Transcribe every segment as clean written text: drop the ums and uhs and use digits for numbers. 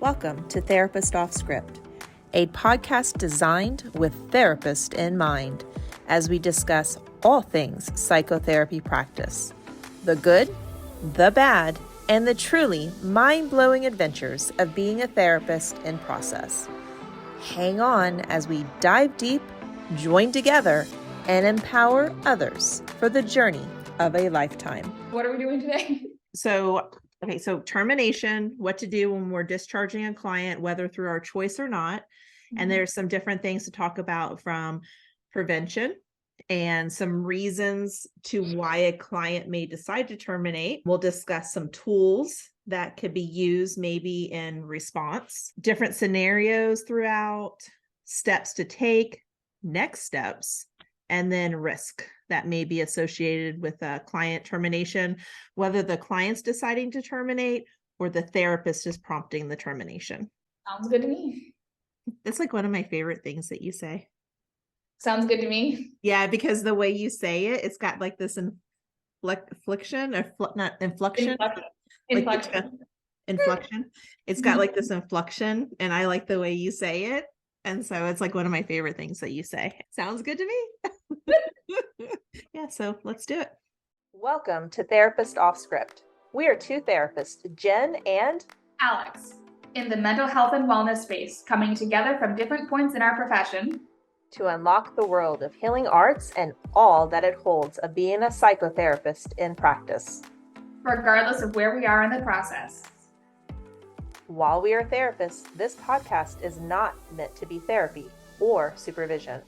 Welcome to Therapist Off Script, a podcast designed with therapist in mind as we discuss all things psychotherapy practice, the good, the bad, and the truly mind-blowing adventures of being a therapist in process. Hang on as we dive deep, join together, and empower others for the journey of a lifetime. What are we doing today? So termination, what to do when we're discharging a client, whether through our choice or not. And there's some different things to talk about, from prevention and some reasons to why a client may decide to terminate. We'll discuss some tools that could be used maybe in response, different scenarios throughout, steps to take, next steps, and then risk that may be associated with a client termination, whether the client's deciding to terminate or the therapist is prompting the termination. Sounds good to me. That's like one of my favorite things that you say. Sounds good to me. Yeah, because the way you say it, it's got like this inflection. It's got like this inflection, and I like the way you say it. And so it's like one of my favorite things that you say. Sounds good to me. Yeah, so let's do it. Welcome to Therapist Off Script. We are two therapists, Jen and Alyx, in the mental health and wellness space, coming together from different points in our profession to unlock the world of healing arts and all that it holds of being a psychotherapist in practice, regardless of where we are in the process. While we are therapists, this podcast is not meant to be therapy or supervision.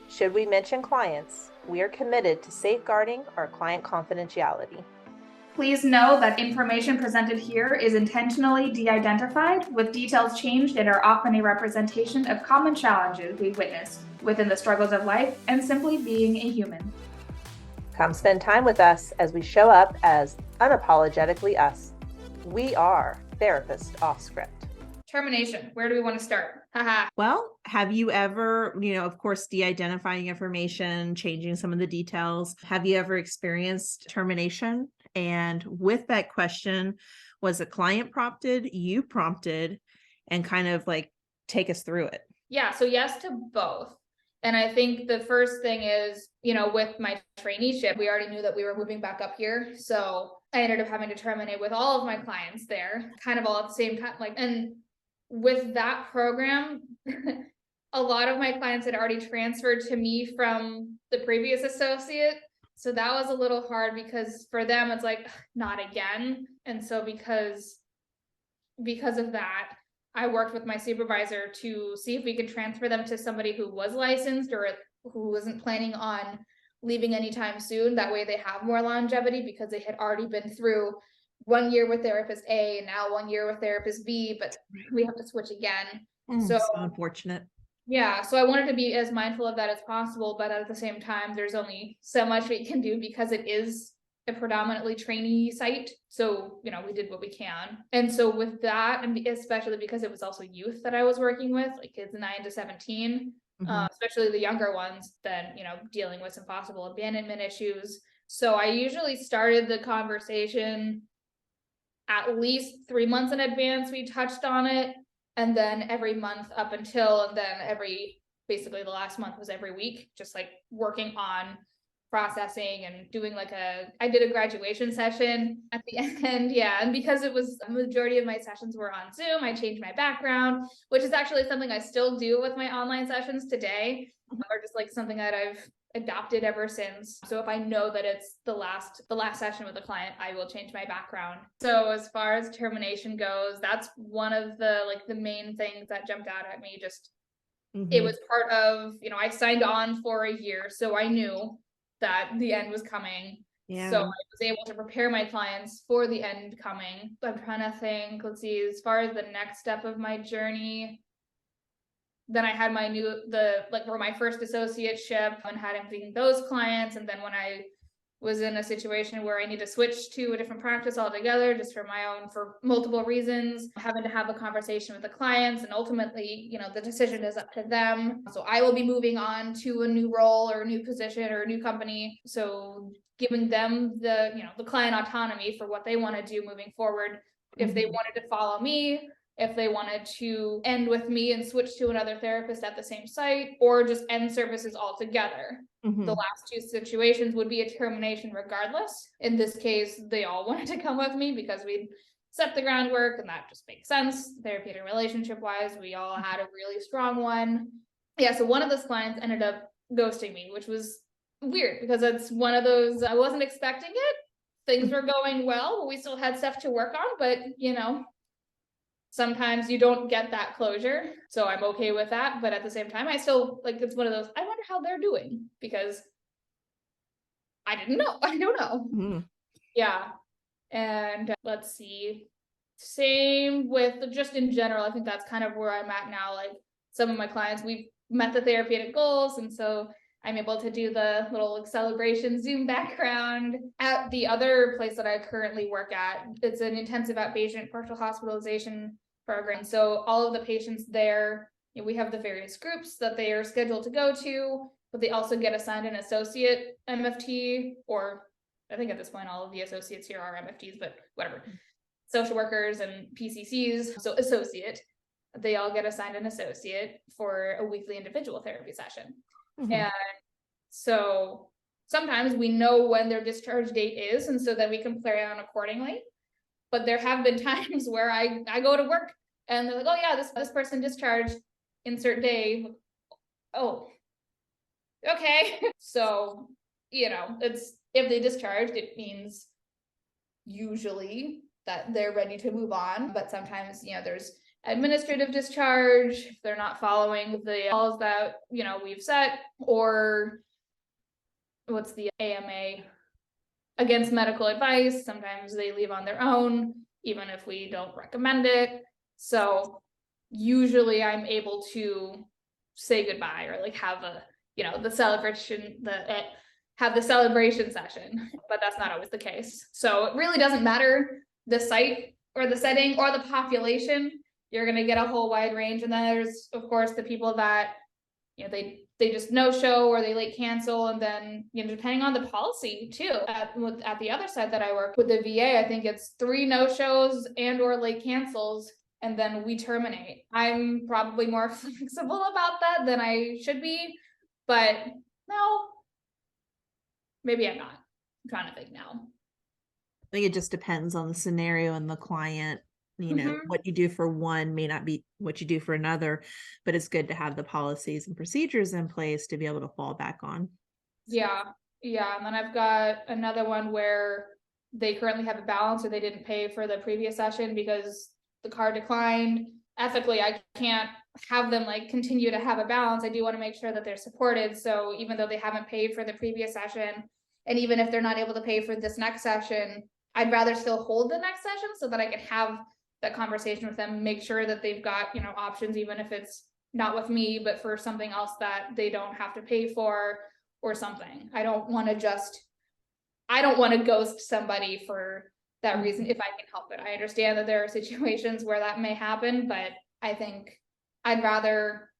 Should we mention clients, we are committed to safeguarding our client confidentiality. Please know that information presented here is intentionally de-identified, with details changed and are often a representation of common challenges we've witnessed within the struggles of life and simply being a human. Come spend time with us as we show up as unapologetically us. We are Therapist Off Script. Termination. Where do we want to start? Haha. Well, have you ever, of course, de-identifying information, changing some of the details. Have you ever experienced termination? And with that question, was a client prompted, you prompted, and kind of like take us through it? Yeah. So yes to both. And I think the first thing is, with my traineeship, we already knew that we were moving back up here. So I ended up having to terminate with all of my clients there, kind of all at the same time. And with that program, a lot of my clients had already transferred to me from the previous associate. So that was a little hard because for them, it's like, not again. And so because of that, I worked with my supervisor to see if we could transfer them to somebody who was licensed or who wasn't planning on leaving anytime soon. That way they have more longevity because they had already been through 1 year with therapist A and now 1 year with therapist B, but we have to switch again. So unfortunate. Yeah. So I wanted to be as mindful of that as possible, but at the same time, there's only so much we can do because it is a predominantly trainee site. So, we did what we can. And so with that, and especially because it was also youth that I was working with, like kids 9 to 17, especially the younger ones, then, dealing with some possible abandonment issues. So I usually started the conversation at least 3 months in advance. We touched on it. And then every month up until, and then basically the last month was every week, just like working on processing and doing I did a graduation session at the end. Yeah. And because it was the majority of my sessions were on Zoom, I changed my background, which is actually something I still do with my online sessions today, or just like something that I've adopted ever since. So if I know that it's the last session with the client, I will change my background. So as far as termination goes, that's one of the main things that jumped out at me. Just it was part of, I signed on for a year, so I knew that the end was coming. Yeah. So I was able to prepare my clients for the end coming. I'm trying to think, let's see, as far as the next step of my journey, then I had for my first associateship and having those clients. And then when I was in a situation where I need to switch to a different practice altogether, just for multiple reasons, having to have a conversation with the clients, and ultimately, the decision is up to them. So I will be moving on to a new role or a new position or a new company. So giving them the client autonomy for what they want to do moving forward. If they wanted to follow me, if they wanted to end with me and switch to another therapist at the same site, or just end services altogether. Mhm. The last two situations would be a termination regardless. In this case, they all wanted to come with me because we'd set the groundwork, and that just makes sense. Therapeutic relationship wise, we all had a really strong one. Yeah, so one of those clients ended up ghosting me, which was weird because it's one of those, I wasn't expecting it. Things were going well, but we still had stuff to work on, but sometimes you don't get that closure. So I'm okay with that. But at the same time, I still it's one of those, I wonder how they're doing because I didn't know. I don't know. Mhm. Yeah. And let's see. Same with just in general. I think that's kind of where I'm at now. Like some of my clients, we've met the therapeutic goals. And so I'm able to do the little celebration Zoom background. At the other place that I currently work at, it's an intensive outpatient partial hospitalization program. So all of the patients there, we have the various groups that they are scheduled to go to, but they also get assigned an associate MFT, or I think at this point all of the associates here are MFTs, but whatever. Social workers and PCCs, so associate, they all get assigned an associate for a weekly individual therapy session. Mhm. And so sometimes we know when their discharge date is, and so that we can plan accordingly. But there have been times where I go to work and they're like, oh yeah, this person discharged insert day. Oh, okay. So, it's, if they discharged, it means usually that they're ready to move on. But sometimes, there's administrative discharge if they're not following the calls that, we've set, or what's the AMA, against medical advice. Sometimes they leave on their own, even if we don't recommend it. So usually I'm able to say goodbye or have a, the celebration, have the celebration session, but that's not always the case. So it really doesn't matter the site or the setting or the population. You're going to get a whole wide range. And then there's, of course, the people that, they just no show or they late cancel. And then, depending on the policy too, at the other side that I work with the VA, I think it's 3 no shows and or late cancels, and then we terminate. I'm probably more flexible about that than I should be, but no, maybe I'm not. I'm trying to think now. I think it just depends on the scenario and the client. What you do for one may not be what you do for another, but it's good to have the policies and procedures in place to be able to fall back on. Yeah. And then I've got another one where they currently have a balance or they didn't pay for the previous session because the card declined. Ethically, I can't have them continue to have a balance. I do want to make sure that they're supported. So even though they haven't paid for the previous session, and even if they're not able to pay for this next session, I'd rather still hold the next session so that I can have that conversation with them, make sure that they've got, options, even if it's not with me, but for something else that they don't have to pay for or something. I don't want to ghost somebody for that reason if I can help it. I understand that there are situations where that may happen, but I think I'd rather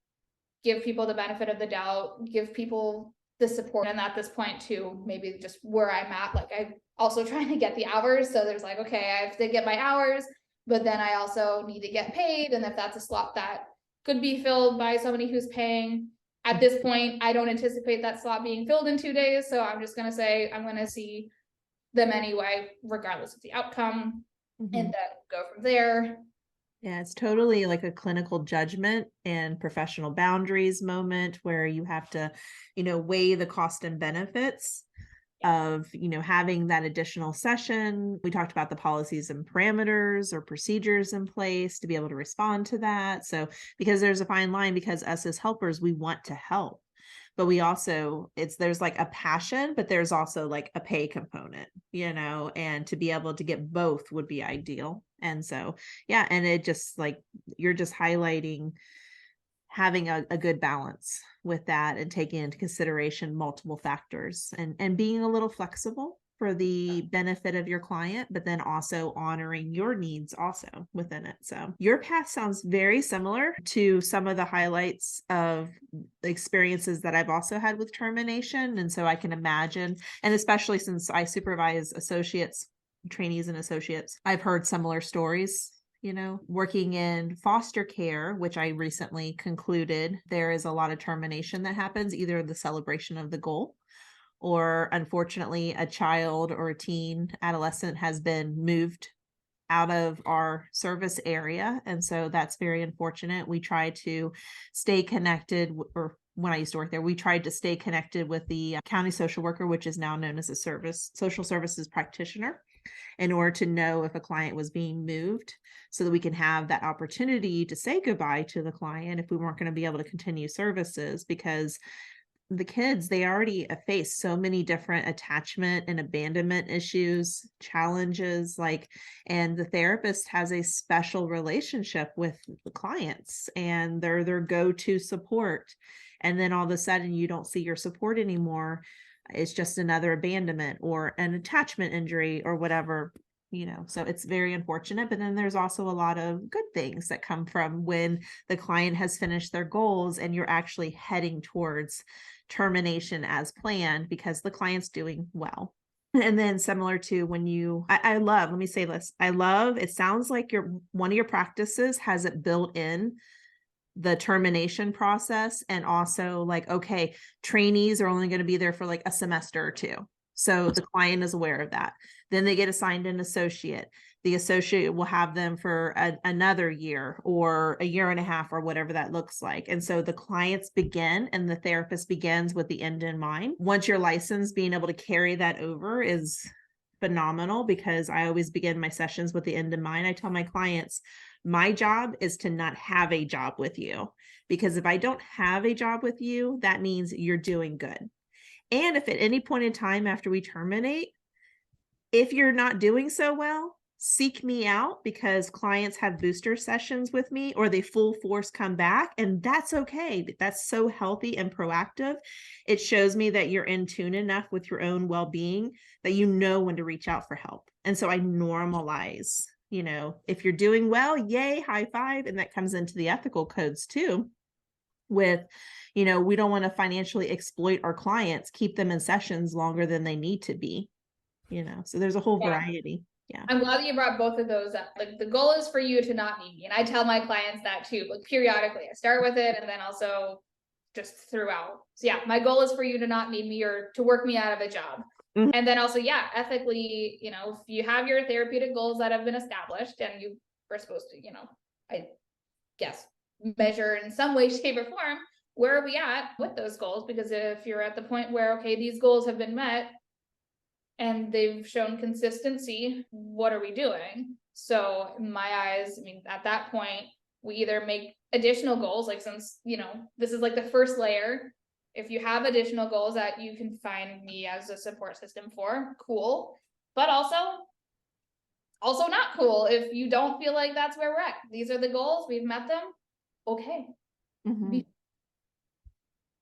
give people the benefit of the doubt, give people the support. And at this point too, maybe just where I'm at, I'm also trying to get the hours. So there's okay, I have to get my hours, but then I also need to get paid. And if that's a slot that could be filled by somebody who's paying, at this point, I don't anticipate that slot being filled in 2 days. So I'm just going to say, I'm going to see them anyway, regardless of the outcome, and then go from there. Yeah, it's totally like a clinical judgment and professional boundaries moment where you have to, weigh the cost and benefits of, having that additional session. We talked about the policies and parameters or procedures in place to be able to respond to that. So, because there's a fine line, because us as helpers, we want to help, but we also, there's a passion, but there's also a pay component, and to be able to get both would be ideal. And so, yeah. And it just you're just highlighting having a good balance with that and taking into consideration multiple factors and being a little flexible for the benefit of your client, but then also honoring your needs also within it. So your path sounds very similar to some of the highlights of the experiences that I've also had with termination. And so I can imagine, and especially since I supervise associates, trainees and associates, I've heard similar stories Working in foster care, which I recently concluded, there is a lot of termination that happens, either the celebration of the goal, or unfortunately, a child or a teen, adolescent has been moved out of our service area. And so that's very unfortunate. We try to stay connected, or when I used to work there, we tried to stay connected with the county social worker, which is now known as a social services practitioner, in order to know if a client was being moved, so that we can have that opportunity to say goodbye to the client if we weren't going to be able to continue services, because the kids, they already face so many different attachment and abandonment issues, challenges, and the therapist has a special relationship with the clients, and they're their go-to support. And then all of a sudden you don't see your support anymore. It's just another abandonment or an attachment injury or whatever, so it's very unfortunate. But then there's also a lot of good things that come from when the client has finished their goals and you're actually heading towards termination as planned, because the client's doing well. And then similar to when I love, let me say this, it sounds like one of your practices has it built in the termination process, and also okay, trainees are only going to be there for a semester or two. So the client is aware of that. Then they get assigned an associate. The associate will have them for another year or a year and a half or whatever that looks like. And so the clients begin and the therapist begins with the end in mind. Once you're licensed, being able to carry that over is phenomenal, because I always begin my sessions with the end in mind. I tell my clients, my job is to not have a job with you, because if I don't have a job with you, that means you're doing good. And if at any point in time after we terminate, if you're not doing so well, seek me out, because clients have booster sessions with me, or they full force come back, and that's okay. That's so healthy and proactive. It shows me that you're in tune enough with your own well-being that you know when to reach out for help. And so I normalize, if you're doing well, yay, high five. And that comes into the ethical codes too, with, we don't want to financially exploit our clients, keep them in sessions longer than they need to be, so there's a whole variety. Yeah. I'm glad that you brought both of those up. The goal is for you to not need me. And I tell my clients that too, periodically. I start with it and then also just throughout. So yeah, my goal is for you to not need me or to work me out of a job. Mm-hmm. And then also, ethically, if you have your therapeutic goals that have been established and you are supposed to, I guess, measure in some way, shape, or form, where are we at with those goals? Because if you're at the point where, okay, these goals have been met, and they've shown consistency, what are we doing? So in my eyes, at that point, we either make additional goals, since, this is the first layer. If you have additional goals that you can find me as a support system for, cool. But also not cool if you don't feel like that's where we're at. These are the goals, we've met them, okay. Mm-hmm.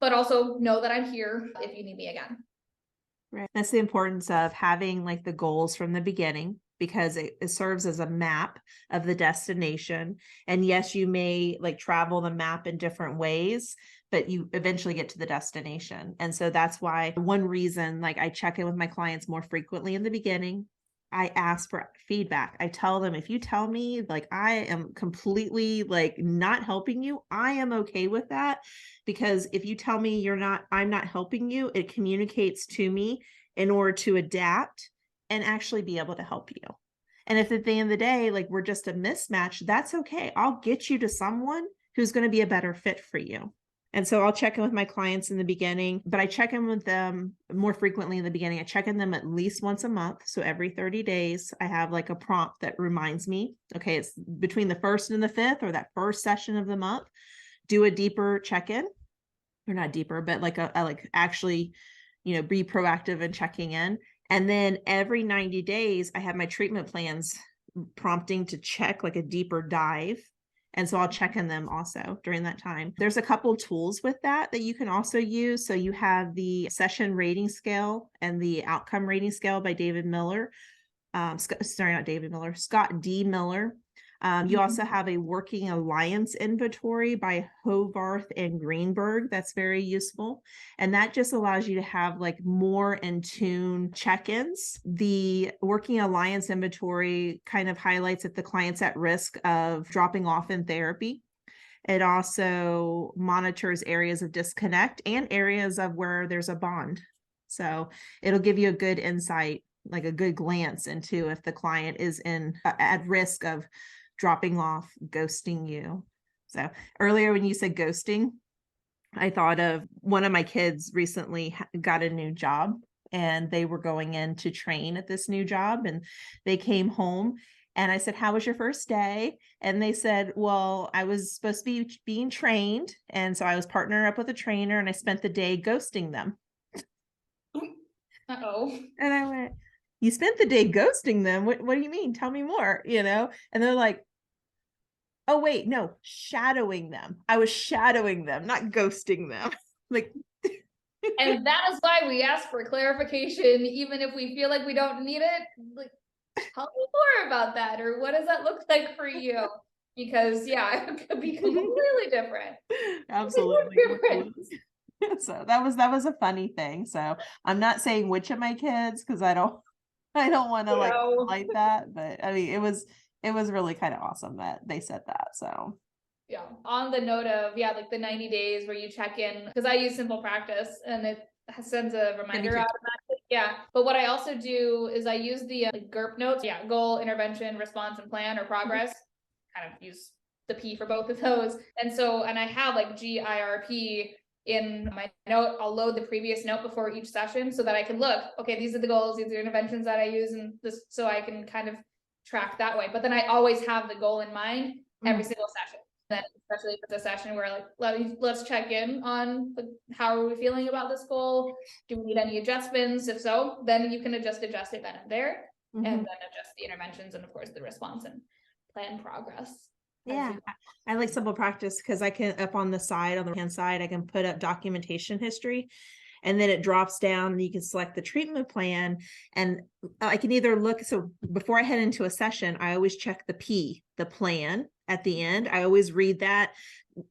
But also know that I'm here if you need me again. Right. That's the importance of having the goals from the beginning, because it serves as a map of the destination. And yes, you may travel the map in different ways, but you eventually get to the destination. And so that's why one reason, I check in with my clients more frequently in the beginning. I ask for feedback. I tell them, if you tell me I am completely not helping you, I am okay with that. Because if you tell me I'm not helping you, it communicates to me in order to adapt and actually be able to help you. And if at the end of the day, we're just a mismatch, that's okay. I'll get you to someone who's going to be a better fit for you. And so I'll check in with my clients in the beginning, but I check in with them more frequently in the beginning. I check in them at least once a month. So every 30 days, I have a prompt that reminds me, okay, it's between the 1st and the 5th, or that first session of the month, do a deeper check-in, or not deeper, but actually, be proactive in checking in. And then every 90 days, I have my treatment plans prompting to check a deeper dive. And so I'll check in them also during that time. There's a couple tools with that you can also use. So you have the session rating scale and the outcome rating scale by David Miller. Scott D. Miller. You also have a working alliance inventory by Hovarth and Greenberg. That's very useful. And that just allows you to have like more in tune check-ins. The working alliance inventory kind of highlights if the client's at risk of dropping off in therapy. It also monitors areas of disconnect and areas of where there's a bond. So it'll give you a good insight, like a good glance into if the client is at risk of dropping off, ghosting you. So earlier when you said ghosting, I thought of one of my kids recently got a new job, and they were going in to train at this new job, and they came home and I said, how was your first day? And they said, well, I was supposed to be being trained. And so I was partnering up with a trainer and I spent the day ghosting them. Uh-oh. And I went, you spent the day ghosting them? What do you mean? Tell me more, And they're like, oh, wait, no, shadowing them. I was shadowing them, not ghosting them. Like, and that is why we ask for clarification, even if we feel like we don't need it. Like, tell me more about that, or what does that look like for you? Because it could be completely different. Absolutely. So that was a funny thing. So I'm not saying which of my kids, because I don't want to like that, but I mean it was really kind of awesome that they said that. So yeah, on the note of like the 90 days where you check in, because I use Simple Practice and it sends a reminder automatically. Yeah, but what I also do is I use the GIRP notes. Yeah, goal, intervention, response, and plan, or progress. Kind of use the P for both of those. And I have like GIRP in my note. I'll load the previous note before each session so that I can look, okay, these are the goals, these are the interventions that I use, and this, so I can kind of track that way. But then I always have the goal in mind every single session. Then especially if it's a session where like let's check in on how are we feeling about this goal, do we need any adjustments? If so, then you can adjust it then and there, and then adjust the interventions and of course the response and plan progress. Yeah, I like Simple Practice because I can, up on the side, on the hand side, I can put up documentation history, and then it drops down and you can select the treatment plan, and I can either look. So before I head into a session, I always check the plan at the end. I always read that.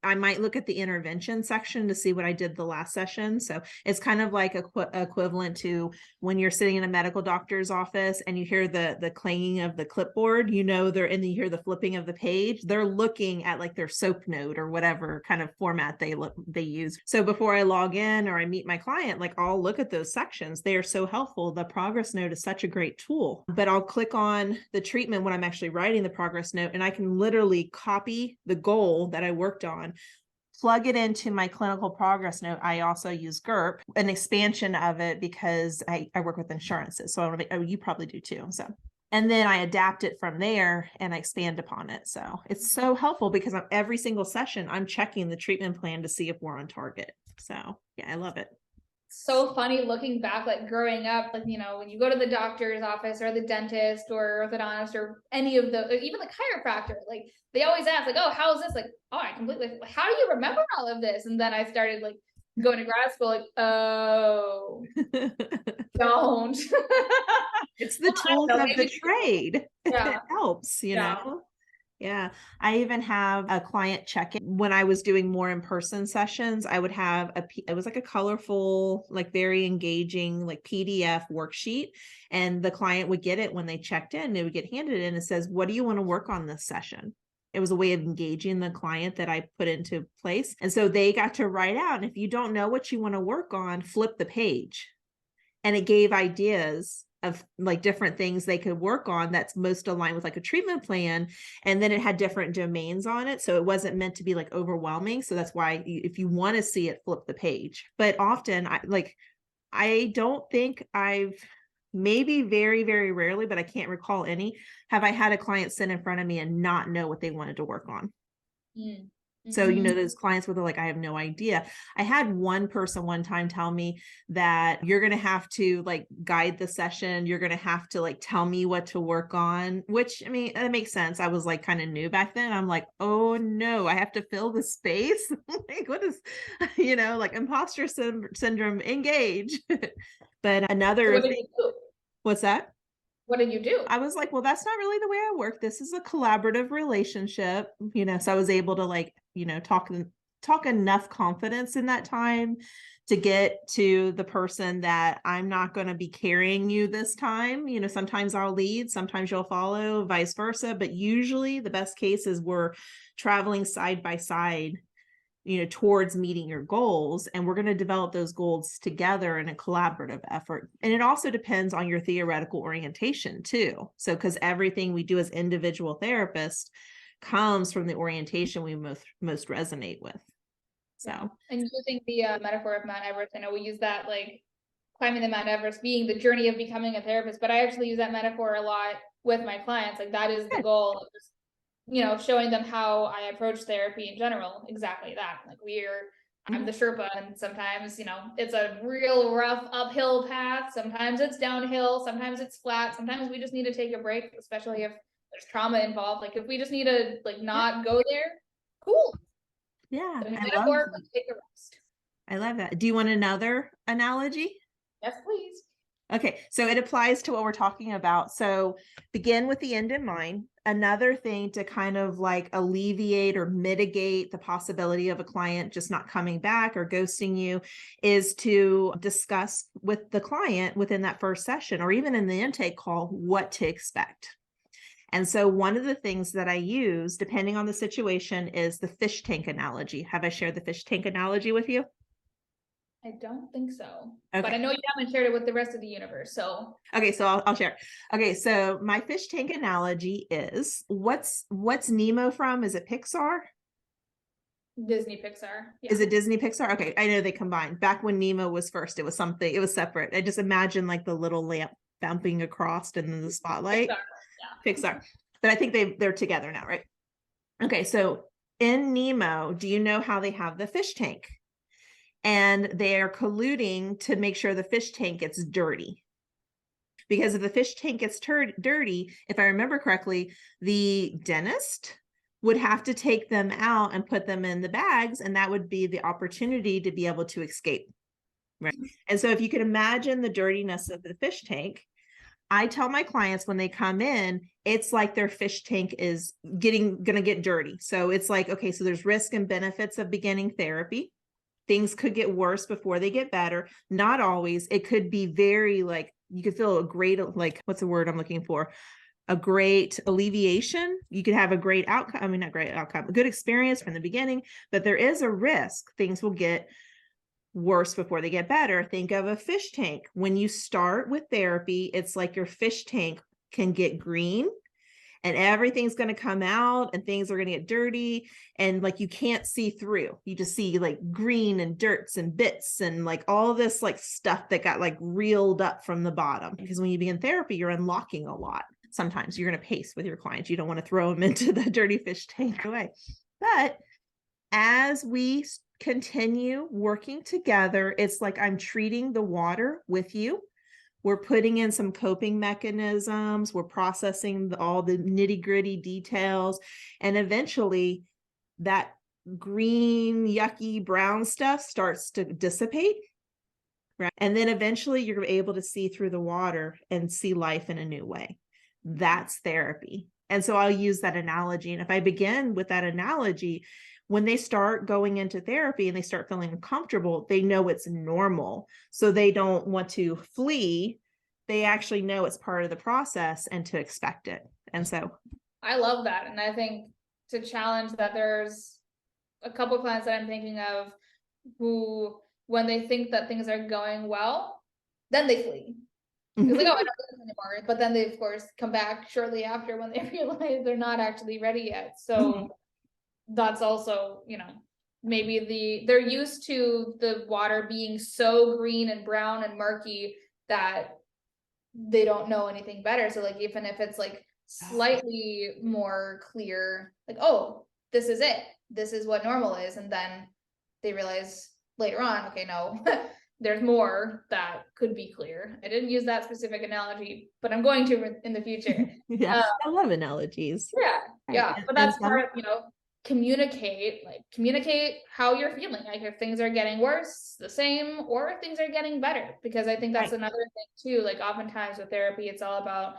I might look at the intervention section to see what I did the last session. So it's kind of like equivalent to when you're sitting in a medical doctor's office and you hear the clanging of the clipboard, they're in you hear the flipping of the page. They're looking at like their SOAP note or whatever kind of format they use. So before I log in or I meet my client, like I'll look at those sections. They are so helpful. The progress note is such a great tool, but I'll click on the treatment when I'm actually writing the progress note, and I can literally copy the goal that I worked on, plug it into my clinical progress note. I also use GIRP, an expansion of it, because I work with insurances. So you probably do too. So, and then I adapt it from there and I expand upon it. So it's so helpful because every single session, I'm checking the treatment plan to see if we're on target. So yeah, I love it. So funny looking back, like growing up, like, when you go to the doctor's office or the dentist or orthodontist or any of even the chiropractor, like they always ask like, oh, how is this? Like, oh, I completely, how do you remember all of this? And then I started like going to grad school, like, oh, don't. It's the tools of the trade. Yeah. It helps, Yeah, I even have a client check-in. When I was doing more in-person sessions, I would have it was like a colorful, like very engaging, like PDF worksheet. And the client would get it when they checked in. They would get handed it and it says, what do you want to work on this session? It was a way of engaging the client that I put into place. And so they got to write out, and if you don't know what you want to work on, flip the page. And it gave ideas of like different things they could work on that's most aligned with like a treatment plan. And then it had different domains on it. So it wasn't meant to be like overwhelming. So that's why if you want to see it, flip the page. But often I don't think maybe very, very rarely, but I can't recall any, have I had a client sit in front of me and not know what they wanted to work on. So, those clients where they're like, I have no idea. I had one person one time tell me that you're going to have to like guide the session. You're going to have to like tell me what to work on, which, I mean, that makes sense. I was like kind of new back then. I'm like, oh no, I have to fill the space. Like, what is, like imposter syndrome, engage. But another thing, what's that? what did you do? I was like, well, that's not really the way I work. This is a collaborative relationship, so I was able to like, talk enough confidence in that time to get to the person that I'm not going to be carrying you this time. Sometimes I'll lead, sometimes you'll follow, vice versa. But usually the best case is we're traveling side by side, towards meeting your goals. And we're going to develop those goals together in a collaborative effort. And it also depends on your theoretical orientation too. So, because everything we do as individual therapists comes from the orientation we most resonate with. So, and using the metaphor of Mount Everest, I know we use that like climbing the Mount Everest being the journey of becoming a therapist, but I actually use that metaphor a lot with my clients. Like that is the goal of just, showing them how I approach therapy in general. Exactly that. Like I'm the Sherpa, and sometimes, it's a real rough uphill path. Sometimes it's downhill. Sometimes it's flat. Sometimes we just need to take a break, especially if there's trauma involved. Like if we just need to like not go there, cool. Yeah, take a rest. I love that. Do you want another analogy? Yes, please. Okay, so it applies to what we're talking about. So begin with the end in mind. Another thing to kind of like alleviate or mitigate the possibility of a client just not coming back or ghosting you is to discuss with the client within that first session or even in the intake call what to expect. And so one of the things that I use, depending on the situation, is the fish tank analogy. Have I shared the fish tank analogy with you? I don't think so, okay. But I know you haven't shared it with the rest of the universe. So okay, so I'll share. Okay, so my fish tank analogy is what's Nemo from? Is it Pixar? Disney Pixar. Yeah. Is it Disney Pixar? Okay, I know they combined. Back when Nemo was first, it was something. It was separate. I just imagine like the little lamp bumping across and then the spotlight. Pixar. Yeah. Pixar. But I think they're together now, right? Okay, so in Nemo, do you know how they have the fish tank? And they are colluding to make sure the fish tank gets dirty. Because if the fish tank gets dirty, if I remember correctly, the dentist would have to take them out and put them in the bags, and that would be the opportunity to be able to escape. Right. And so if you can imagine the dirtiness of the fish tank, I tell my clients when they come in, it's like their fish tank is going to get dirty. So it's like, okay, so there's risk and benefits of beginning therapy. Things could get worse before they get better. Not always. It could be very like, you could feel a great, like, what's the word I'm looking for? A great alleviation. You could have a great outcome. I mean, not great outcome, a good experience from the beginning, but there is a risk. Things will get worse before they get better. Think of a fish tank. When you start with therapy, it's like your fish tank can get green and everything's going to come out and things are going to get dirty and like you can't see through. You just see like green and dirts and bits and like all this like stuff that got like reeled up from the bottom. Because when you begin therapy, you're unlocking a lot. Sometimes you're going to pace with your clients. You don't want to throw them into the dirty fish tank away. But as we continue working together, it's like I'm treating the water with you. We're putting in some coping mechanisms. We're processing all the nitty gritty details. And eventually that green, yucky, brown stuff starts to dissipate. Right. And then eventually you're able to see through the water and see life in a new way. That's therapy. And so I'll use that analogy. And if I begin with that analogy, when they start going into therapy and they start feeling uncomfortable, they know it's normal. So they don't want to flee. They actually know it's part of the process and to expect it. And so I love that. And I think to challenge that, there's a couple of clients that I'm thinking of who, when they think that things are going well, then they flee. Because like, oh, I don't do this anymore. But then they, of course, come back shortly after when they realize they're not actually ready yet. So that's also, maybe they're used to the water being so green and brown and murky that they don't know anything better. So like, even if it's like slightly more clear, like, oh, this is it. This is what normal is. And then they realize later on, okay, no, there's more that could be clear. I didn't use that specific analogy, but I'm going to in the future. Yeah, I love analogies. Yeah. But that's part of, communicate how you're feeling. Like if things are getting worse, the same, or if things are getting better. Because I think that's another thing too. Like oftentimes with therapy, it's all about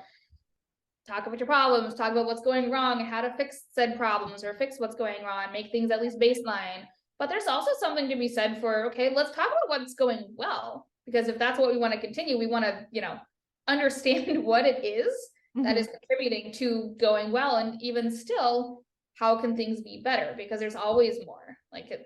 talk about your problems, talk about what's going wrong and how to fix said problems or fix what's going wrong, make things at least baseline. But there's also something to be said for, okay, let's talk about what's going well. Because if that's what we want to continue, we want to, understand what it is that is contributing to going well. And even still, how can things be better? Because there's always more. Like if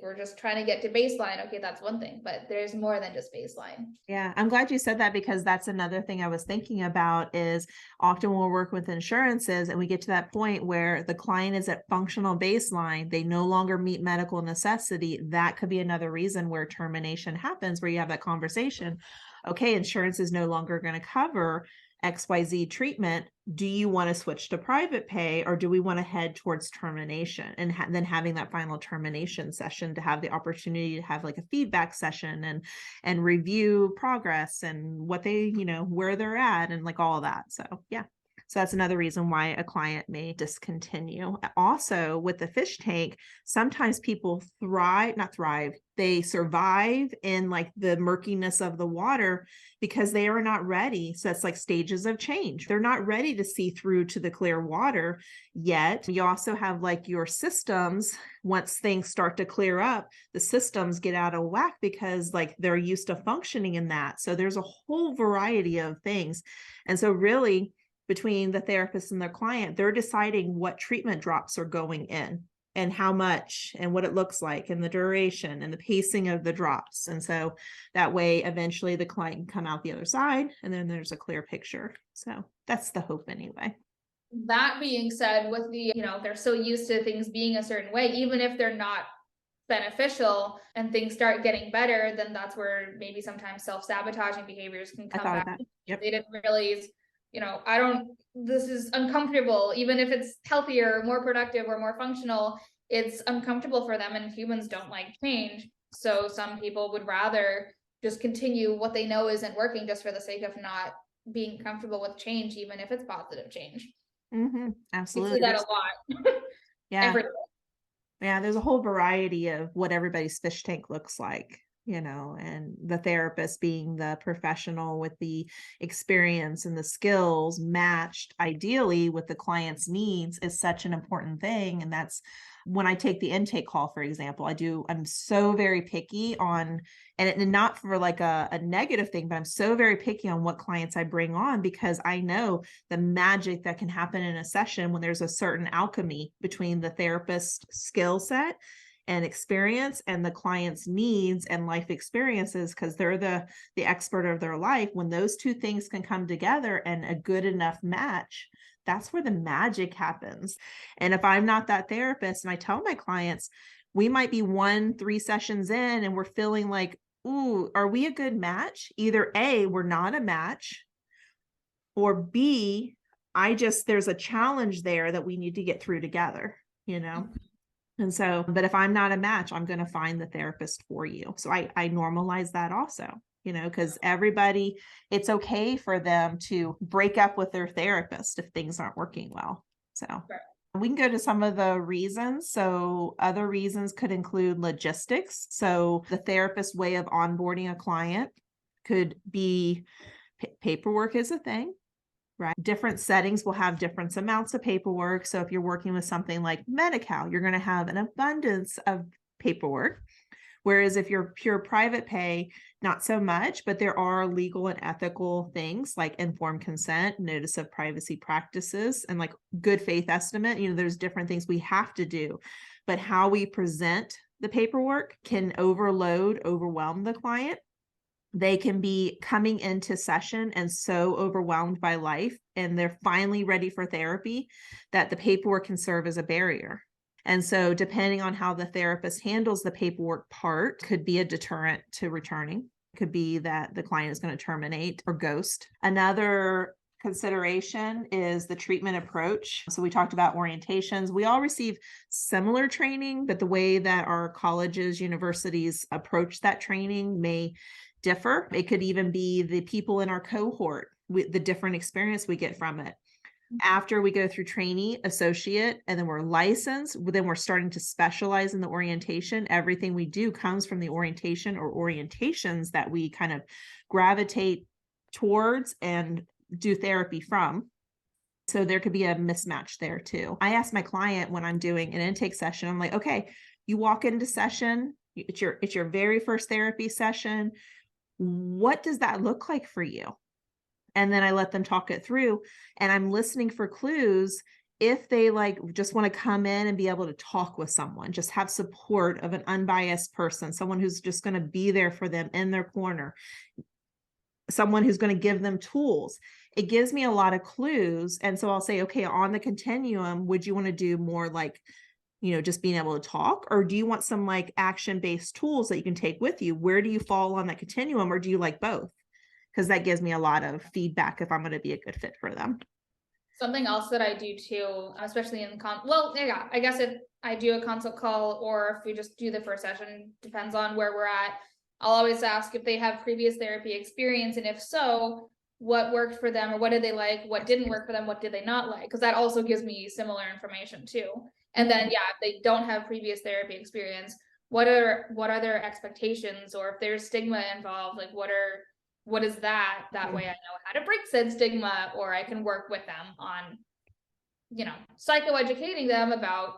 we're just trying to get to baseline, okay, that's one thing, but there's more than just baseline. Yeah, I'm glad you said that, because that's another thing I was thinking about is often we'll work with insurances and we get to that point where the client is at functional baseline, they no longer meet medical necessity. That could be another reason where termination happens, where you have that conversation. Okay, insurance is no longer going to cover XYZ treatment. Do you want to switch to private pay, or do we want to head towards termination? And then having that final termination session to have the opportunity to have like a feedback session and review progress and what they, where they're at and like all of that. So yeah. So that's another reason why a client may discontinue. Also, with the fish tank, sometimes people they survive in like the murkiness of the water because they are not ready. So it's like stages of change. They're not ready to see through to the clear water yet. You also have like your systems. Once things start to clear up, the systems get out of whack because like they're used to functioning in that. So there's a whole variety of things. And so really, between the therapist and their client, they're deciding what treatment drops are going in and how much and what it looks like and the duration and the pacing of the drops. And so that way, eventually the client can come out the other side and then there's a clear picture. So that's the hope anyway. That being said, with the, they're so used to things being a certain way, even if they're not beneficial and things start getting better, then that's where maybe sometimes self-sabotaging behaviors can come back. Yep. They didn't realize, this is uncomfortable, even if it's healthier, more productive, or more functional, it's uncomfortable for them, and humans don't like change. So some people would rather just continue what they know isn't working just for the sake of not being comfortable with change, even if it's positive change. Absolutely. We see that a lot. Yeah. Yeah, there's a whole variety of what everybody's fish tank looks like, and the therapist being the professional with the experience and the skills matched ideally with the client's needs is such an important thing. And that's when I take the intake call, for example, I'm so very picky on, and not for like a negative thing, but I'm so very picky on what clients I bring on, because I know the magic that can happen in a session when there's a certain alchemy between the therapist's skill set and experience and the client's needs and life experiences, because they're the expert of their life. When those two things can come together and a good enough match, that's where the magic happens. And if I'm not that therapist, and I tell my clients, we might be 3 sessions in and we're feeling like, ooh, are we a good match? Either A, we're not a match, or B, there's a challenge there that we need to get through together, And so, but if I'm not a match, I'm going to find the therapist for you. So I normalize that also, because everybody, it's okay for them to break up with their therapist if things aren't working well. So we can go to some of the reasons. So other reasons could include logistics. So the therapist way of onboarding a client could be paperwork is a thing. Right. Different settings will have different amounts of paperwork. So if you're working with something like Medi-Cal, you're going to have an abundance of paperwork. Whereas if you're pure private pay, not so much, but there are legal and ethical things like informed consent, notice of privacy practices, and like good faith estimate. There's different things we have to do, but how we present the paperwork can overwhelm the client. They can be coming into session and so overwhelmed by life, and they're finally ready for therapy, that the paperwork can serve as a barrier. And so depending on how the therapist handles the paperwork part could be a deterrent to returning. It could be that the client is going to terminate or ghost. Another consideration is the treatment approach. So we talked about orientations. We all receive similar training, but the way that our colleges, universities approach that training may differ. It could even be the people in our cohort, the different experience we get from it. After we go through trainee, associate, and then we're licensed, then we're starting to specialize in the orientation. Everything we do comes from the orientation or orientations that we kind of gravitate towards and do therapy from. So there could be a mismatch there too. I ask my client when I'm doing an intake session, I'm like, okay, you walk into session, it's your very first therapy session. What does that look like for you? And then I let them talk it through, and I'm listening for clues. If they like just want to come in and be able to talk with someone, just have support of an unbiased person, someone who's just going to be there for them in their corner, someone who's going to give them tools. It gives me a lot of clues. And so I'll say, okay, on the continuum, would you want to do more like, just being able to talk, or do you want some like action-based tools that you can take with you? Where do you fall on that continuum, or do you like both? Because that gives me a lot of feedback if I'm going to be a good fit for them. Something else that I do too, especially in the I guess if I do a consult call or if we just do the first session, depends on where we're at. I'll always ask if they have previous therapy experience, and if so, what worked for them, or what did they like, what didn't work for them, what did they not like? Because that also gives me similar information too. And then, if they don't have previous therapy experience, what are their expectations, or if there's stigma involved, like what is that? That way I know how to break said stigma, or I can work with them on, psychoeducating them about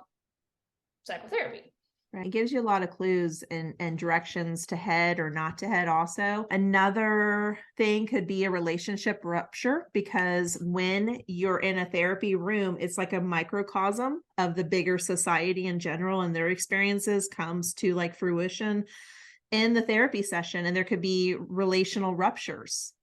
psychotherapy. Right. It gives you a lot of clues and directions to head or not to head also. Another thing could be a relationship rupture, because when you're in a therapy room, it's like a microcosm of the bigger society in general, and their experiences comes to like fruition in the therapy session, and there could be relational ruptures.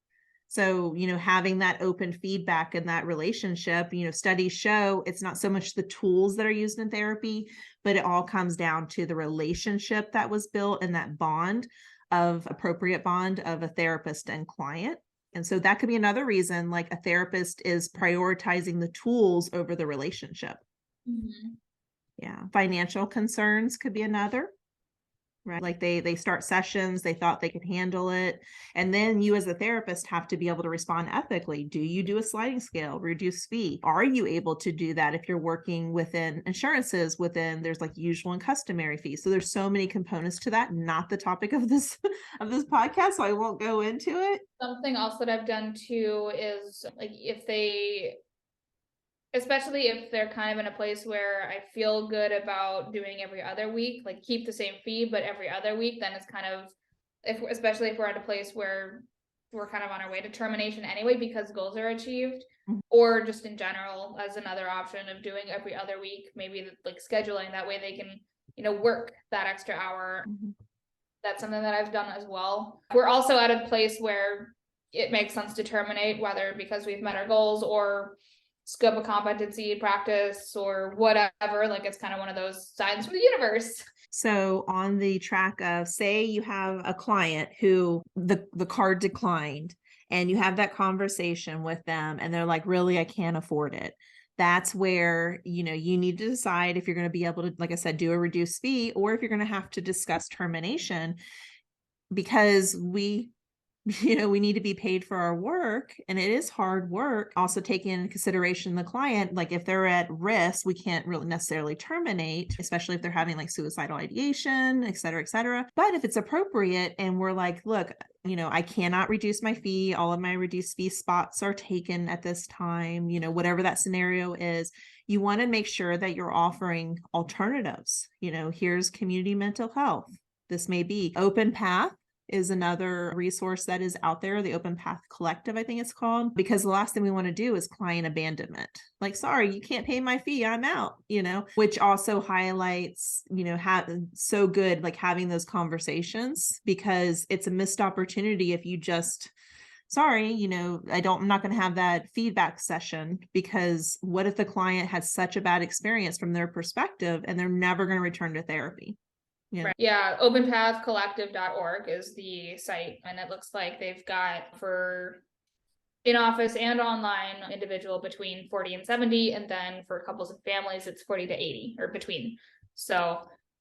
So, having that open feedback in that relationship, studies show it's not so much the tools that are used in therapy, but it all comes down to the relationship that was built and that appropriate bond of a therapist and client. And so that could be another reason, like a therapist is prioritizing the tools over the relationship. Mm-hmm. Yeah. Financial concerns could be another. Right. Like they start sessions, they thought they could handle it. And then you as a therapist have to be able to respond ethically. Do you do a sliding scale, reduce fee? Are you able to do that if you're working within insurances, there's like usual and customary fees. So there's so many components to that, not the topic of this podcast. So I won't go into it. Something else that I've done too is like especially if they're kind of in a place where I feel good about doing every other week, like keep the same fee, but every other week, then it's kind of, especially if we're at a place where we're kind of on our way to termination anyway, because goals are achieved, or just in general as another option of doing every other week, maybe like scheduling, that way they can, work that extra hour. Mm-hmm. That's something that I've done as well. We're also at a place where it makes sense to terminate, whether because we've met our goals or scope of competency practice or whatever. Like it's kind of one of those signs from the universe. So on the track of, say you have a client who the card declined, and you have that conversation with them and they're like, really, I can't afford it. That's where, you need to decide if you're going to be able to, like I said, do a reduced fee, or if you're going to have to discuss termination, because we need to be paid for our work, and it is hard work. Also taking into consideration the client, like if they're at risk, we can't really necessarily terminate, especially if they're having like suicidal ideation, et cetera, et cetera. But if it's appropriate and we're like, look, I cannot reduce my fee. All of my reduced fee spots are taken at this time, whatever that scenario is, you want to make sure that you're offering alternatives. Here's community mental health. This may be Open Path is another resource that is out there. The Open Path Collective, I think it's called, because the last thing we want to do is client abandonment. Like, sorry, you can't pay my fee, I'm out, which also highlights, so good, like having those conversations, because it's a missed opportunity if you just, sorry, I'm not going to have that feedback session, because what if the client has such a bad experience from their perspective and they're never going to return to therapy? Yeah. Right. Yeah. Openpathcollective.org is the site. And it looks like they've got for in office and online individual between 40 and 70. And then for couples and families, it's 40 to 80 or between. So.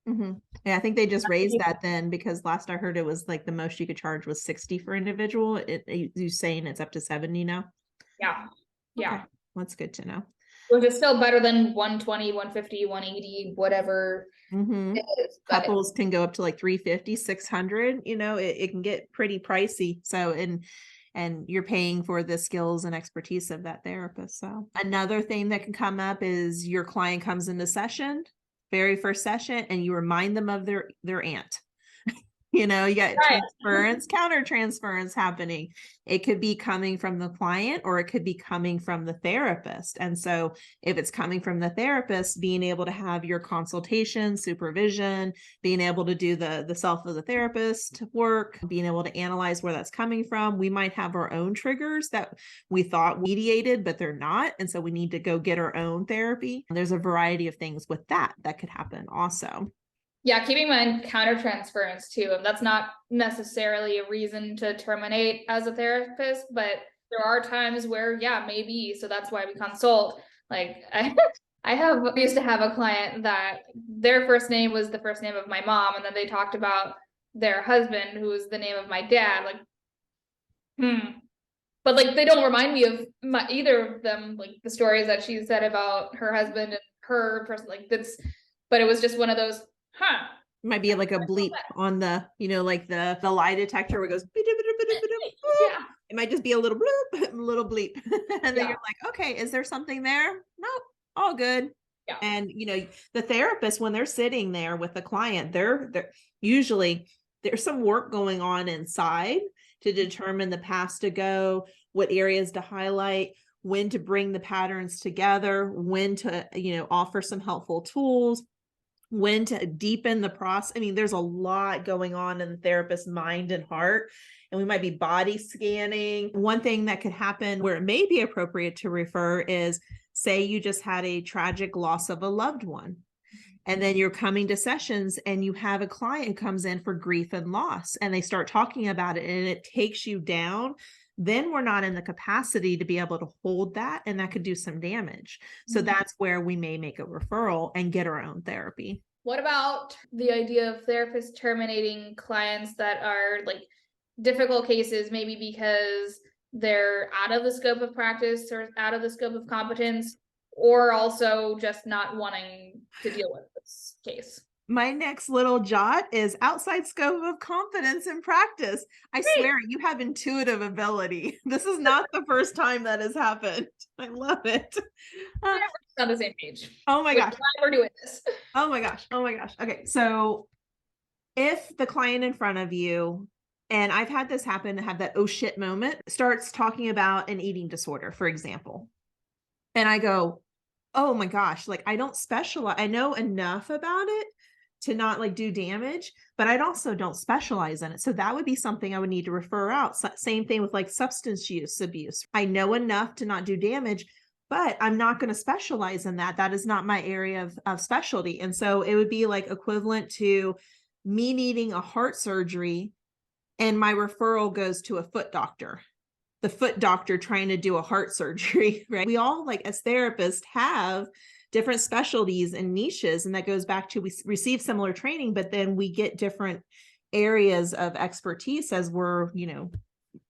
Mm-hmm. Yeah, I think they just raised that then, because last I heard it was like the most you could charge was 60 for individual. You saying it's up to 70 now? Yeah. Yeah. Okay. That's good to know. Which is still better than 120, 150, 180, whatever. Mm-hmm. Couples can go up to like 350, 600, it can get pretty pricey. So, and and you're paying for the skills and expertise of that therapist. So another thing that can come up is your client comes into session, very first session, and you remind them of their aunt. You know, you got Right. transference, countertransference happening. It could be coming from the client or it could be coming from the therapist. And so if it's coming from the therapist, being able to have your consultation, supervision, being able to do the self of the therapist work, being able to analyze where that's coming from. We might have our own triggers that we thought mediated, but they're not. And so we need to go get our own therapy. There's a variety of things with that could happen also. Yeah, keeping in mind countertransference too. And that's not necessarily a reason to terminate as a therapist, but there are times where, yeah, maybe. So that's why we consult. Like I used to have a client that their first name was the first name of my mom, and then they talked about their husband, who was the name of my dad. Like, but like they don't remind me of either of them, like the stories that she said about her husband and her person. Like that's, but it was just one of those. Might be like a bleep on the, you know, like the lie detector where it goes, yeah. It might just be a little bloop, a little bleep. And then you're like, okay, is there something there? Nope, all good. Yeah. And, you know, the therapist, when they're sitting there with the client, they're usually there's some work going on inside to determine the paths to go, what areas to highlight, when to bring the patterns together, when to, you know, offer some helpful tools, when to deepen the process. I mean, there's a lot going on in the therapist's mind and heart, and we might be body scanning. One thing that could happen where it may be appropriate to refer is, say you just had a tragic loss of a loved one, and then you're coming to sessions and you have a client who comes in for grief and loss, and they start talking about it and it takes you down. Then we're not in the capacity to be able to hold that, and that could do some damage. So that's where we may make a referral and get our own therapy. What about the idea of therapists terminating clients that are like difficult cases, maybe because they're out of the scope of practice or out of the scope of competence, or also just not wanting to deal with this case? My next little jot is outside scope of competence and practice. I swear you have intuitive ability. This is not the first time that has happened. I love it. We're on the same page. Oh my gosh. We're doing this. Oh my gosh. Oh my gosh. Okay. So if the client in front of you, and I've had this happen, have that oh shit moment, starts talking about an eating disorder, for example. And I go, oh my gosh, like I don't specialize. I know enough about it to not like do damage, but I also don't specialize in it. So that would be something I would need to refer out. Same thing with like substance use abuse. I know enough to not do damage, but I'm not going to specialize in that. That is not my area of specialty. And so it would be like equivalent to me needing a heart surgery and my referral goes to a foot doctor. The foot doctor trying to do a heart surgery, right? We all, like as therapists, have different specialties and niches. And that goes back to we receive similar training, but then we get different areas of expertise as we're, you know,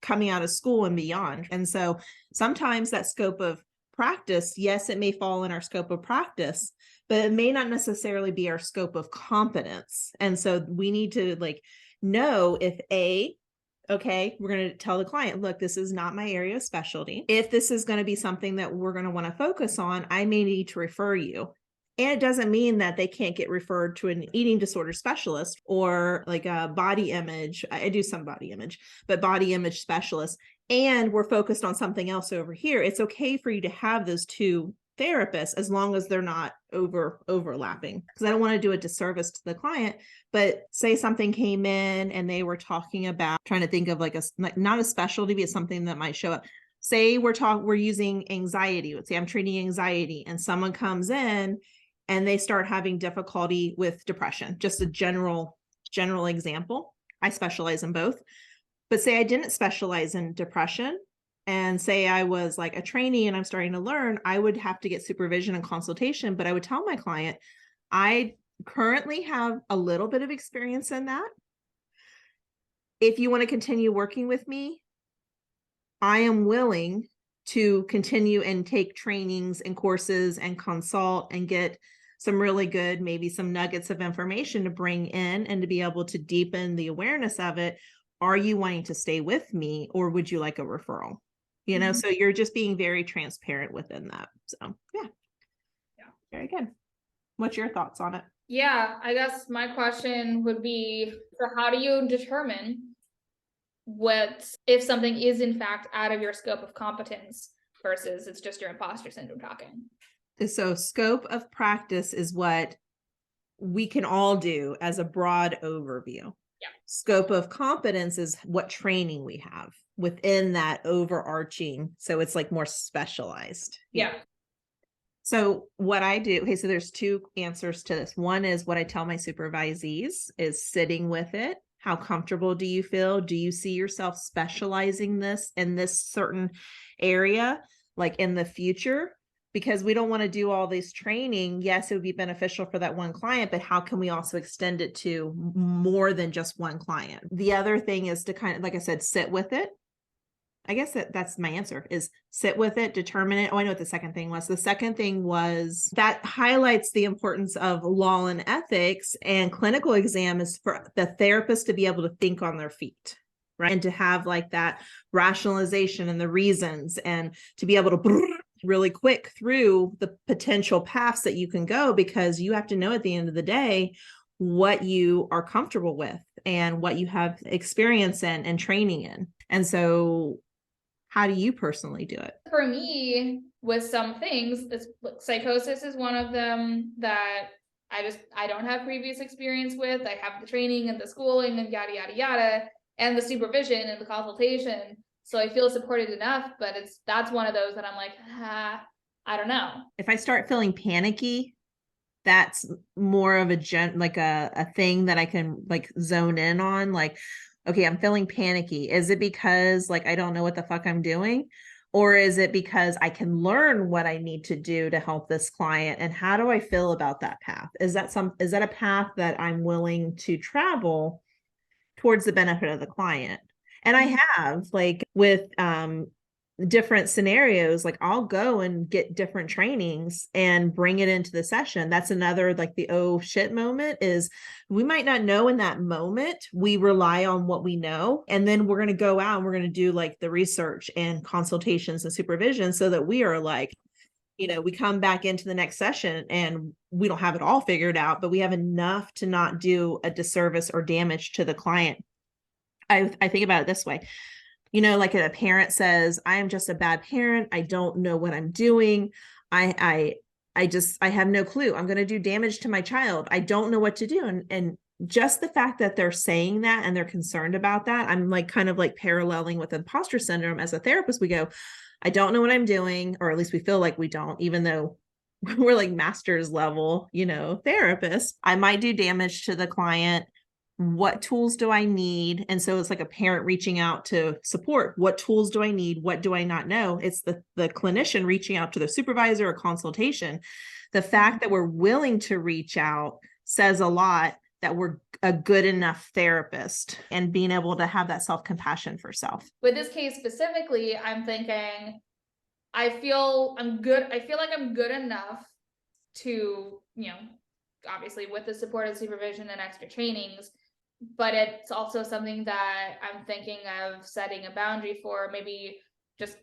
coming out of school and beyond. And so sometimes that scope of practice, yes, it may fall in our scope of practice, but it may not necessarily be our scope of competence. And so we need to like know if okay, we're going to tell the client, look, this is not my area of specialty. If this is going to be something that we're going to want to focus on, I may need to refer you. And it doesn't mean that they can't get referred to an eating disorder specialist or like a body image. I do some body image, but body image specialist. And we're focused on something else over here. It's okay for you to have those two therapists as long as they're not overlapping, because I don't want to do a disservice to the client. But say something came in and they were talking about, trying to think of like not a specialty, but something that might show up. Say we're using anxiety. Let's say I'm treating anxiety and someone comes in and they start having difficulty with depression, just a general example. I specialize in both, but say I didn't specialize in depression, and say I was like a trainee and I'm starting to learn, I would have to get supervision and consultation. But I would tell my client, I currently have a little bit of experience in that. If you want to continue working with me, I am willing to continue and take trainings and courses and consult and get some really good, maybe some nuggets of information to bring in and to be able to deepen the awareness of it. are you wanting to stay with me or would you like a referral? You know, so you're just being very transparent within that. So yeah. Very good. What's your thoughts on it? Yeah, I guess my question would be, so how do you determine if something is in fact out of your scope of competence versus it's just your imposter syndrome talking? So scope of practice is what we can all do as a broad overview. Yeah. Scope of competence is what training we have within that overarching. So it's like more specialized. Yeah. So what I do, okay, so there's two answers to this. One is what I tell my supervisees is sitting with it. How comfortable do you feel? Do you see yourself specializing this in this certain area, like in the future? Because we don't want to do all this training. Yes, it would be beneficial for that one client, but how can we also extend it to more than just one client? The other thing is to kind of, like I said, sit with it. I guess that's my answer is sit with it, determine it. Oh, I know what the second thing was. The second thing was that highlights the importance of law and ethics, and clinical exam is for the therapist to be able to think on their feet, right? And to have like that rationalization and the reasons, and to be able to really quick through the potential paths that you can go, because you have to know at the end of the day what you are comfortable with and what you have experience in and training in. And so how do you personally do it? For me, with some things, psychosis is one of them that I don't have previous experience with. I have the training and the schooling and yada, yada, yada, and the supervision and the consultation. So I feel supported enough, but that's one of those that I'm like, I don't know. If I start feeling panicky, that's more of a thing that I can like zone in on. Like, okay, I'm feeling panicky. Is it because like I don't know what the fuck I'm doing? Or is it because I can learn what I need to do to help this client? And how do I feel about that path? Is that a path that I'm willing to travel towards the benefit of the client? And I have, like, with different scenarios, like I'll go and get different trainings and bring it into the session. That's another, like, the oh shit moment is we might not know in that moment. We rely on what we know, and then we're going to go out and we're going to do like the research and consultations and supervision, so that we are like, you know, we come back into the next session and we don't have it all figured out, but we have enough to not do a disservice or damage to the client. I think about it this way. You know, like a parent says, I am just a bad parent. I don't know what I'm doing. I have no clue. I'm going to do damage to my child. I don't know what to do. And just the fact that they're saying that and they're concerned about that, I'm like kind of like paralleling with imposter syndrome. As a therapist, we go, I don't know what I'm doing, or at least we feel like we don't, even though we're like master's level, you know, therapists. I might do damage to the client. What tools do I need? And so it's like a parent reaching out to support. What tools do I need? What do I not know? It's the clinician reaching out to the supervisor or consultation. The fact that we're willing to reach out says a lot that we're a good enough therapist, and being able to have that self-compassion for self. With this case specifically, I'm thinking, I feel like I'm good enough to, you know, obviously with the support of supervision and extra trainings, but it's also something that I'm thinking of setting a boundary for. Maybe just,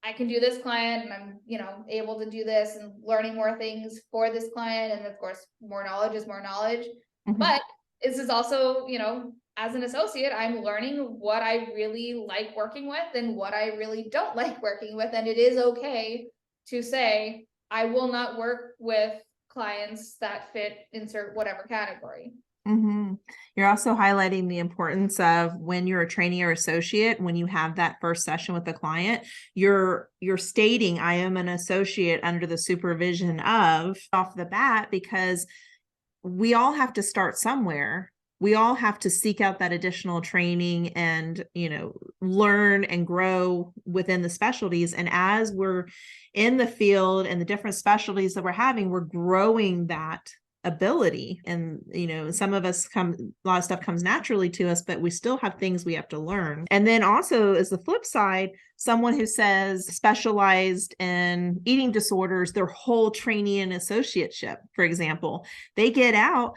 I can do this client and I'm, you know, able to do this and learning more things for this client. And of course, more knowledge is more knowledge. Mm-hmm. But this is also, you know, as an associate, I'm learning what I really like working with and what I really don't like working with. And it is okay to say, I will not work with clients that fit insert whatever category. Mm-hmm. You're also highlighting the importance of when you're a trainee or associate, when you have that first session with the client, you're stating, I am an associate under the supervision of, off the bat, because we all have to start somewhere. We all have to seek out that additional training and, you know, learn and grow within the specialties. And as we're in the field and the different specialties that we're having, we're growing that ability. And, you know, some of us a lot of stuff comes naturally to us, but we still have things we have to learn. And then also, as the flip side, someone who says specialized in eating disorders, their whole trainee and associateship, for example, they get out,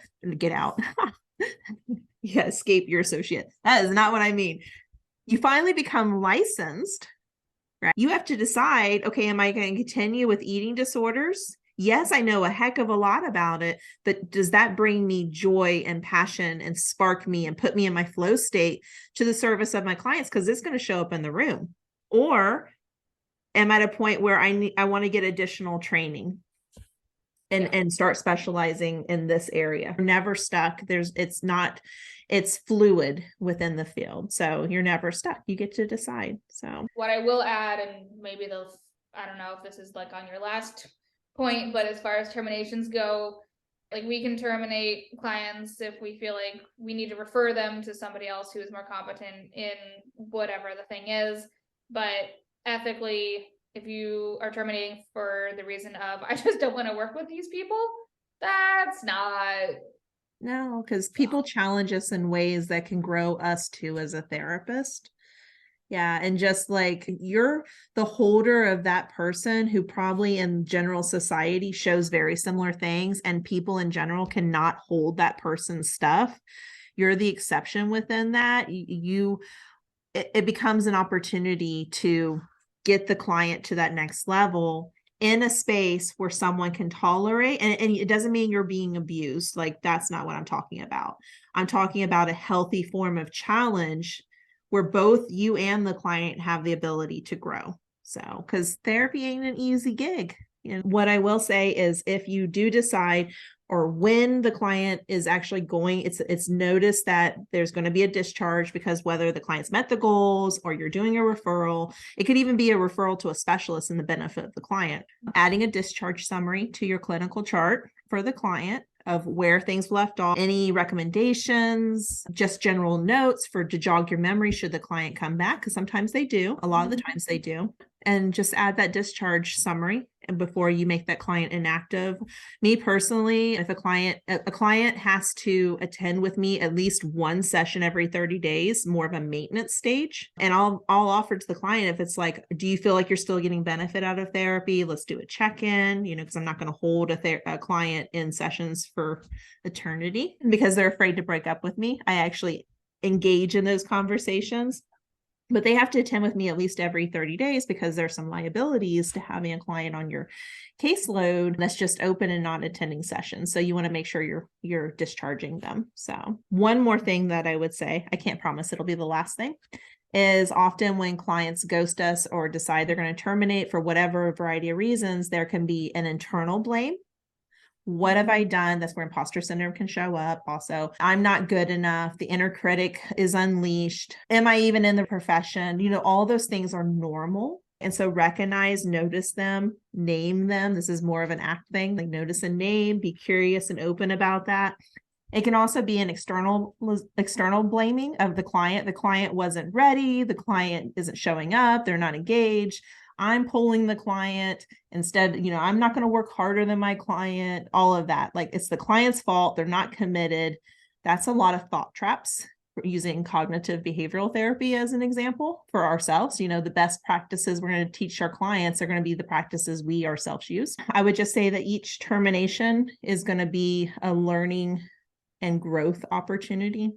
Yeah, escape your associate. That is not what I mean. You finally become licensed, right? You have to decide, okay, am I going to continue with eating disorders? Yes, I know a heck of a lot about it, but does that bring me joy and passion and spark me and put me in my flow state to the service of my clients? Because it's going to show up in the room. Or am I at a point where I want to get additional training and start specializing in this area? You're never stuck. It's fluid within the field. So you're never stuck. You get to decide. So what I will add, and maybe I don't know if this is like on your last point, but as far as terminations go, like we can terminate clients if we feel like we need to refer them to somebody else who is more competent in whatever the thing is. But ethically, if you are terminating for the reason of, I just don't want to work with these people, that's not. No, because people challenge us in ways that can grow us too as a therapist. Yeah. And just like you're the holder of that person who probably in general society shows very similar things, and people in general cannot hold that person's stuff. You're the exception within that. It becomes an opportunity to get the client to that next level in a space where someone can tolerate, and it doesn't mean you're being abused. Like, that's not what I'm talking about. I'm talking about a healthy form of challenge where both you and the client have the ability to grow. So, because therapy ain't an easy gig. And what I will say is if you do decide, or when the client is actually going, it's noticed that there's going to be a discharge, because whether the client's met the goals or you're doing a referral, it could even be a referral to a specialist in the benefit of the client. Adding a discharge summary to your clinical chart for the client of where things left off, any recommendations, just general notes to jog your memory should the client come back, because sometimes they do, a lot of the times they do. And just add that discharge summary and before you make that client inactive. Me personally, if a client has to attend with me at least one session every 30 days, more of a maintenance stage. And I'll offer to the client, if it's like, do you feel like you're still getting benefit out of therapy? Let's do a check-in, because I'm not going to hold a client in sessions for eternity because they're afraid to break up with me. I actually engage in those conversations. But they have to attend with me at least every 30 days because there's some liabilities to having a client on your caseload that's just open and not attending sessions. So you want to make sure you're discharging them. So one more thing that I would say, I can't promise it'll be the last thing, is often when clients ghost us or decide they're going to terminate for whatever variety of reasons, there can be an internal blame. What have I done? That's where imposter syndrome can show up. Also, I'm not good enough. The inner critic is unleashed. Am I even in the profession? All those things are normal. And so recognize, notice them, name them. This is more of an act thing. Like, notice and name, be curious and open about that. It can also be an external blaming of the client. The client wasn't ready. The client isn't showing up. They're not engaged. I'm pulling the client instead. I'm not going to work harder than my client, all of that. Like, it's the client's fault. They're not committed. That's a lot of thought traps. Using cognitive behavioral therapy as an example for ourselves, the best practices we're going to teach our clients are going to be the practices we ourselves use. I would just say that each termination is going to be a learning and growth opportunity.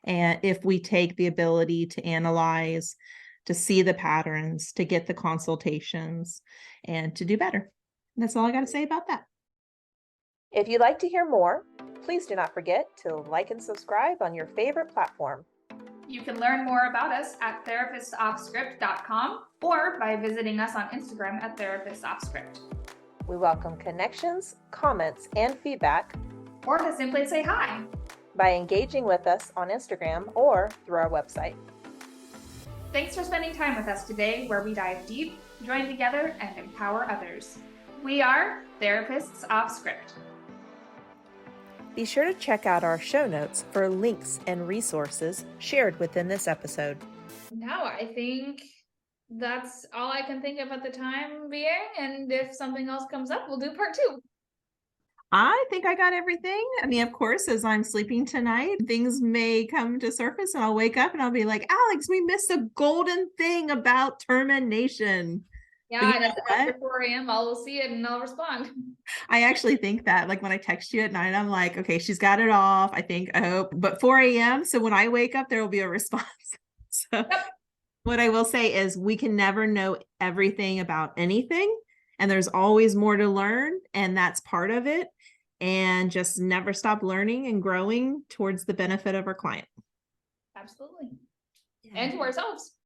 And if we take the ability to analyze, to see the patterns, to get the consultations, and to do better. That's all I got to say about that. If you'd like to hear more, please do not forget to like and subscribe on your favorite platform. You can learn more about us at therapistoffscript.com or by visiting us on Instagram at therapistoffscript. We welcome connections, comments, and feedback, or to simply say hi by engaging with us on Instagram or through our website. Thanks for spending time with us today, where we dive deep, join together, and empower others. We are Therapists Off Script. Be sure to check out our show notes for links and resources shared within this episode. No, I think that's all I can think of at the time being, and if something else comes up, we'll do part 2. I think I got everything. I mean, of course, as I'm sleeping tonight, things may come to surface and I'll wake up and I'll be like, Alex, we missed a golden thing about termination. Yeah, and after 4 a.m., I'll see it and I'll respond. I actually think that, like, when I text you at night, I'm like, okay, she's got it off. I think, I hope, but 4 a.m. So when I wake up, there will be a response. So what I will say is we can never know everything about anything, and there's always more to learn, and that's part of it. And just never stop learning and growing towards the benefit of our client. Absolutely. And to ourselves.